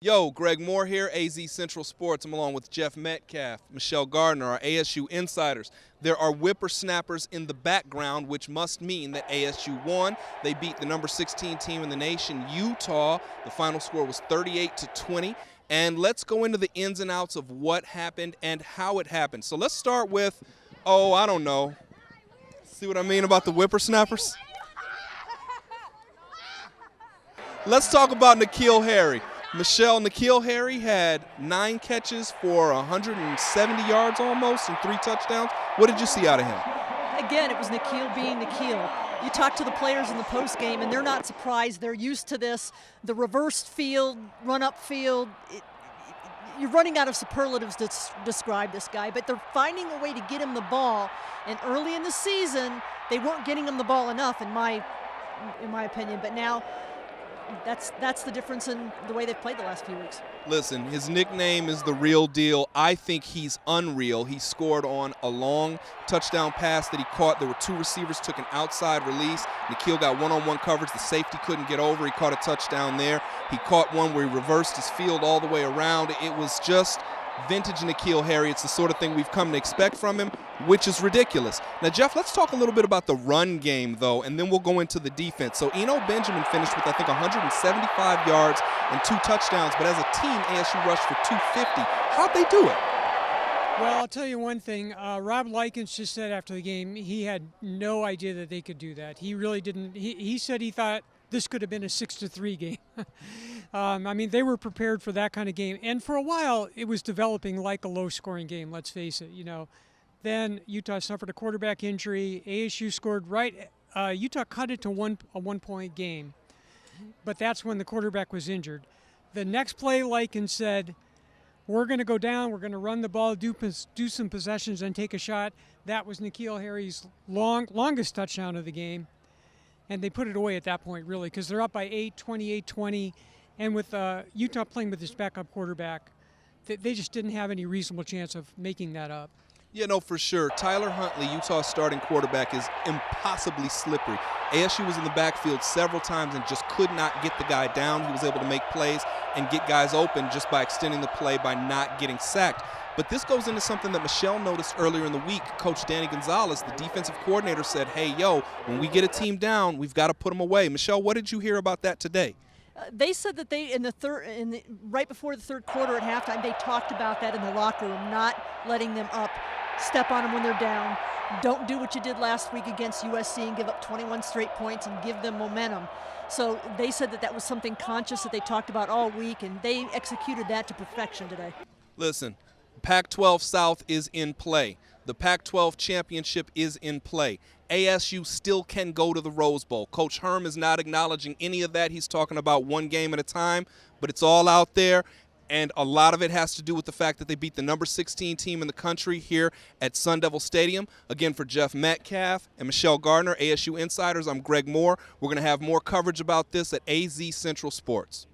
Yo, Greg Moore here, AZ Central Sports. I'm along with Jeff Metcalfe, Michelle Gardner, our ASU insiders. There are whippersnappers in the background, which must mean that ASU won. They beat the number 16 team in the nation, Utah. The final score was 38-20. And let's go into the ins and outs of what happened and how it happened. So let's start with, I don't know. See what I mean about the whippersnappers? Let's talk about N'Keal Harry. Michelle, N'Keal Harry had 9 catches for 170 yards almost and 3 touchdowns. What did you see out of him? Again, it was N'Keal being N'Keal. You talk to the players in the postgame, and they're not surprised. They're used to this. The reversed field, run-up field. You're running out of superlatives to describe this guy, but they're finding a way to get him the ball. And early in the season, they weren't getting him the ball enough, in my opinion. But now, that's the difference in the way they've played the last few weeks. Listen, his nickname is the real deal. I think he's unreal. He scored on a long touchdown pass that he caught. There were 2 receivers, took an outside release. N'Keal got one-on-one coverage. The safety couldn't get over. He caught a touchdown there. He caught one where he reversed his field all the way around. It was just vintage N'Keal Harry. It's the sort of thing we've come to expect from him, which is ridiculous. Now, Jeff, let's talk a little bit about the run game, though, and then we'll go into the defense. So Eno Benjamin finished with, I think, 175 yards and 2 touchdowns, but as a team, ASU rushed for 250. How'd they do it? Well, I'll tell you one thing. Rob Likens just said after the game he had no idea that they could do that. He really didn't. He said he thought this could have been a 6-3 game. I mean, they were prepared for that kind of game. And for a while, it was developing like a low-scoring game, let's face it. Then Utah suffered a quarterback injury. ASU scored right. Utah cut it to a one-point game. But that's when the quarterback was injured. The next play, Likens said, we're going to go down, we're going to run the ball, do some possessions, and take a shot. That was N'Keal Harry's longest touchdown of the game. And they put it away at that point, really, because they're up by 8, 28-20. And with Utah playing with this backup quarterback, they just didn't have any reasonable chance of making that up. Yeah, no, for sure. Tyler Huntley, Utah's starting quarterback, is impossibly slippery. ASU was in the backfield several times and just could not get the guy down. He was able to make plays and get guys open just by extending the play by not getting sacked. But this goes into something that Michelle noticed earlier in the week. Coach Danny Gonzalez, the defensive coordinator, said, hey, when we get a team down, we've got to put them away. Michelle, what did you hear about that today? They said that they right before the third quarter at halftime, they talked about that in the locker room, not letting them up, step on them when they're down. Don't do what you did last week against USC and give up 21 straight points and give them momentum. So they said that was something conscious that they talked about all week, and they executed that to perfection today. Listen, Pac-12 South is in play. The Pac-12 championship is in play. ASU still can go to the Rose Bowl. Coach Herm is not acknowledging any of that. He's talking about one game at a time, but it's all out there. And a lot of it has to do with the fact that they beat the number 16 team in the country here at Sun Devil Stadium. Again, for Jeff Metcalfe and Michelle Gardner, ASU Insiders, I'm Greg Moore. We're going to have more coverage about this at AZ Central Sports.